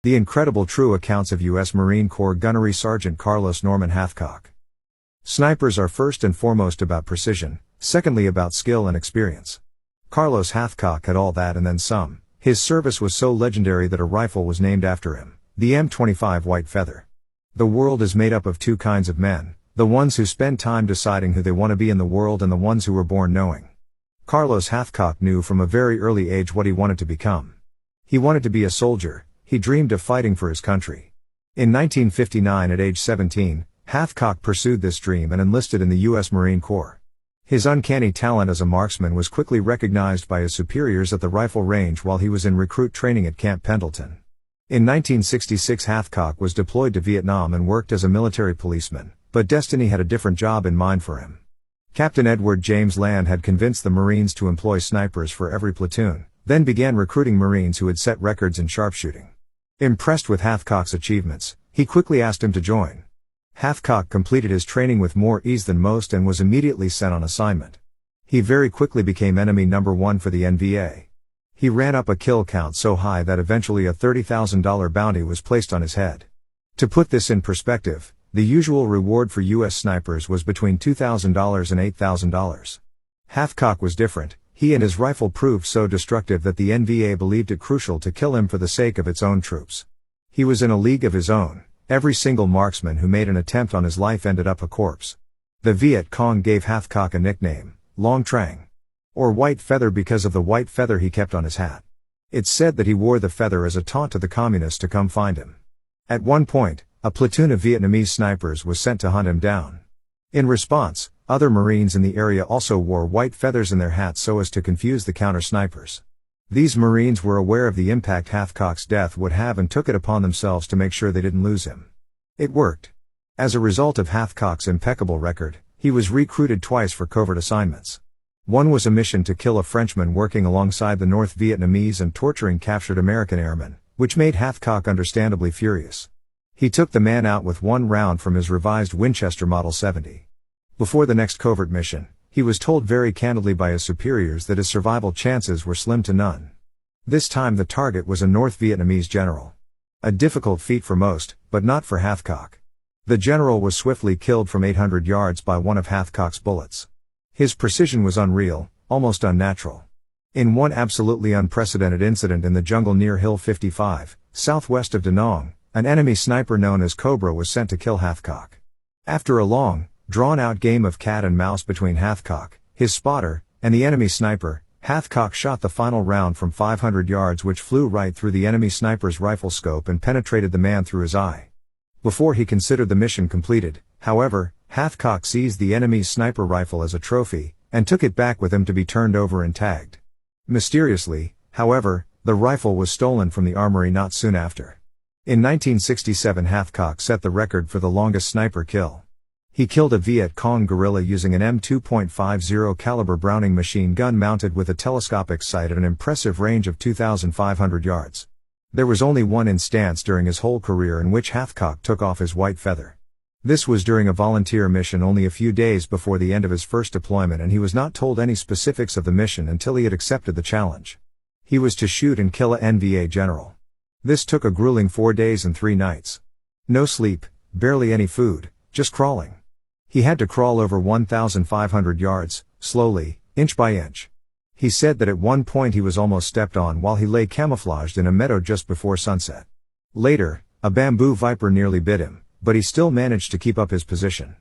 The incredible true accounts of U.S. Marine Corps Gunnery Sergeant Carlos Norman Hathcock. Snipers are first and foremost about precision, secondly about skill and experience. Carlos Hathcock had all that and then some. His service was so legendary that a rifle was named after him, the M25 Whitefeather. The world is made up of two kinds of men, the ones who spend time deciding who they want to be in the world and the ones who were born knowing. Carlos Hathcock knew from a very early age what he wanted to become. He wanted to be a soldier. He dreamed of fighting for his country. In 1959 at age 17, Hathcock pursued this dream and enlisted in the U.S. Marine Corps. His uncanny talent as a marksman was quickly recognized by his superiors at the rifle range while he was in recruit training at Camp Pendleton. In 1966 Hathcock was deployed to Vietnam and worked as a military policeman, but destiny had a different job in mind for him. Captain Edward James Land had convinced the Marines to employ snipers for every platoon, then began recruiting Marines who had set records in sharpshooting. Impressed with Hathcock's achievements, he quickly asked him to join. Hathcock completed his training with more ease than most and was immediately sent on assignment. He very quickly became enemy number one for the NVA. He ran up a kill count so high that eventually a $30,000 bounty was placed on his head. To put this in perspective, the usual reward for U.S. snipers was between $2,000 and $8,000. Hathcock was different. He and his rifle proved so destructive that the NVA believed it crucial to kill him for the sake of its own troops. He was in a league of his own. Every single marksman who made an attempt on his life ended up a corpse. The Viet Cong gave Hathcock a nickname, Long Trang, or White Feather, because of the white feather he kept on his hat. It's said that he wore the feather as a taunt to the communists to come find him. At one point, a platoon of Vietnamese snipers was sent to hunt him down. In response, other Marines in the area also wore white feathers in their hats so as to confuse the counter-snipers. These Marines were aware of the impact Hathcock's death would have and took it upon themselves to make sure they didn't lose him. It worked. As a result of Hathcock's impeccable record, he was recruited twice for covert assignments. One was a mission to kill a Frenchman working alongside the North Vietnamese and torturing captured American airmen, which made Hathcock understandably furious. He took the man out with one round from his revised Winchester Model 70. Before the next covert mission, he was told very candidly by his superiors that his survival chances were slim to none. This time the target was a North Vietnamese general. A difficult feat for most, but not for Hathcock. The general was swiftly killed from 800 yards by one of Hathcock's bullets. His precision was unreal, almost unnatural. In one absolutely unprecedented incident in the jungle near Hill 55, southwest of Da Nang, an enemy sniper known as Cobra was sent to kill Hathcock. After a long, drawn-out game of cat and mouse between Hathcock, his spotter, and the enemy sniper, Hathcock shot the final round from 500 yards, which flew right through the enemy sniper's rifle scope and penetrated the man through his eye. Before he considered the mission completed, however, Hathcock seized the enemy's sniper rifle as a trophy, and took it back with him to be turned over and tagged. Mysteriously, however, the rifle was stolen from the armory not soon after. In 1967 Hathcock set the record for the longest sniper kill. He killed a Viet Cong guerrilla using an M2.50 caliber Browning machine gun mounted with a telescopic sight at an impressive range of 2,500 yards. There was only one instance during his whole career in which Hathcock took off his white feather. This was during a volunteer mission only a few days before the end of his first deployment, and he was not told any specifics of the mission until he had accepted the challenge. He was to shoot and kill a NVA general. This took a grueling 4 days and 3 nights. No sleep, barely any food, just crawling. He had to crawl over 1,500 yards, slowly, inch by inch. He said that at one point he was almost stepped on while he lay camouflaged in a meadow just before sunset. Later, a bamboo viper nearly bit him, but he still managed to keep up his position.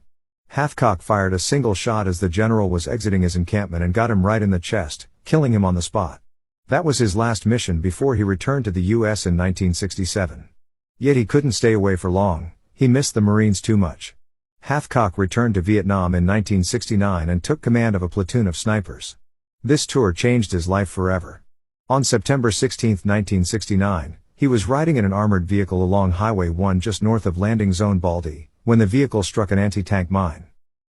Hathcock fired a single shot as the general was exiting his encampment and got him right in the chest, killing him on the spot. That was his last mission before he returned to the U.S. in 1967. Yet he couldn't stay away for long. He missed the Marines too much. Hathcock returned to Vietnam in 1969 and took command of a platoon of snipers. This tour changed his life forever. On September 16, 1969, he was riding in an armored vehicle along Highway 1 just north of landing zone Baldy, when the vehicle struck an anti-tank mine.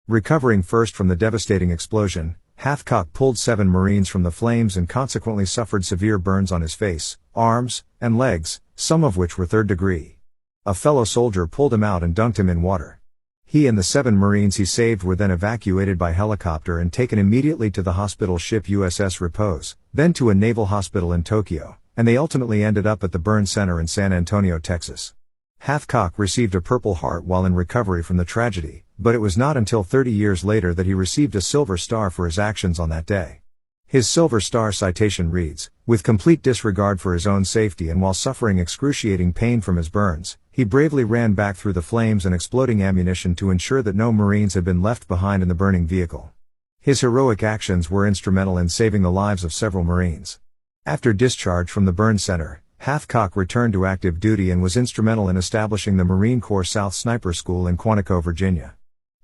Recovering first from the devastating explosion, Hathcock pulled 7 Marines from the flames and consequently suffered severe burns on his face, arms, and legs, some of which were 3rd degree. A fellow soldier pulled him out and dunked him in water. He and the 7 Marines he saved were then evacuated by helicopter and taken immediately to the hospital ship USS Repose, then to a naval hospital in Tokyo, and they ultimately ended up at the burn center in San Antonio, Texas. Hathcock received a Purple Heart while in recovery from the tragedy, but it was not until 30 years later that he received a Silver Star for his actions on that day. His Silver Star citation reads, "With complete disregard for his own safety and while suffering excruciating pain from his burns, he bravely ran back through the flames and exploding ammunition to ensure that no Marines had been left behind in the burning vehicle." His heroic actions were instrumental in saving the lives of several Marines. After discharge from the burn center, Hathcock returned to active duty and was instrumental in establishing the Marine Corps South Sniper School in Quantico, Virginia.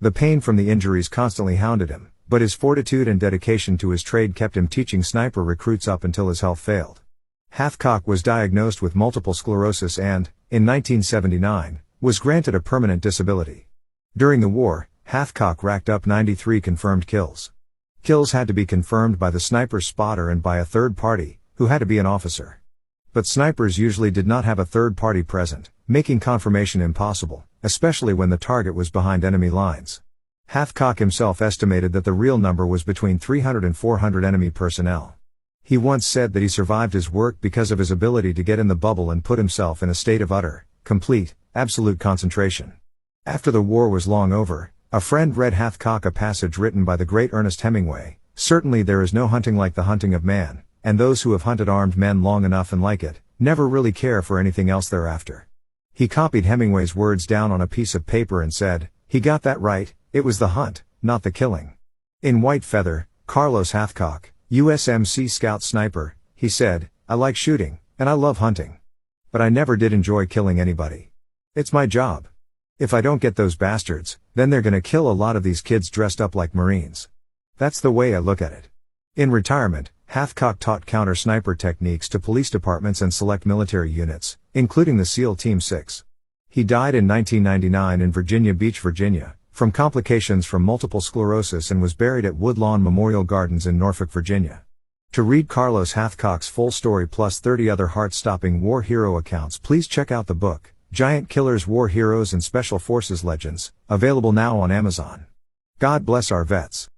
The pain from the injuries constantly hounded him, but his fortitude and dedication to his trade kept him teaching sniper recruits up until his health failed. Hathcock was diagnosed with multiple sclerosis and, in 1979, was granted a permanent disability. During the war, Hathcock racked up 93 confirmed kills. Kills had to be confirmed by the sniper's spotter and by a third party, who had to be an officer. But snipers usually did not have a third party present, making confirmation impossible, especially when the target was behind enemy lines. Hathcock himself estimated that the real number was between 300 and 400 enemy personnel. He once said that he survived his work because of his ability to get in the bubble and put himself in a state of utter, complete, absolute concentration. After the war was long over, a friend read Hathcock a passage written by the great Ernest Hemingway, "Certainly there is no hunting like the hunting of man, and those who have hunted armed men long enough and like it, never really care for anything else thereafter." He copied Hemingway's words down on a piece of paper and said, "He got that right, it was the hunt, not the killing." In Whitefeather, Carlos Hathcock, USMC Scout Sniper, he said, "I like shooting, and I love hunting. But I never did enjoy killing anybody. It's my job. If I don't get those bastards, then they're gonna kill a lot of these kids dressed up like Marines. That's the way I look at it." In retirement, Hathcock taught counter-sniper techniques to police departments and select military units, including the SEAL Team 6. He died in 1999 in Virginia Beach, Virginia, from complications from multiple sclerosis and was buried at Woodlawn Memorial Gardens in Norfolk, Virginia. To read Carlos Hathcock's full story plus 30 other heart-stopping war hero accounts, please check out the book, Giant Killers, War Heroes and Special Forces Legends, available now on Amazon. God bless our vets.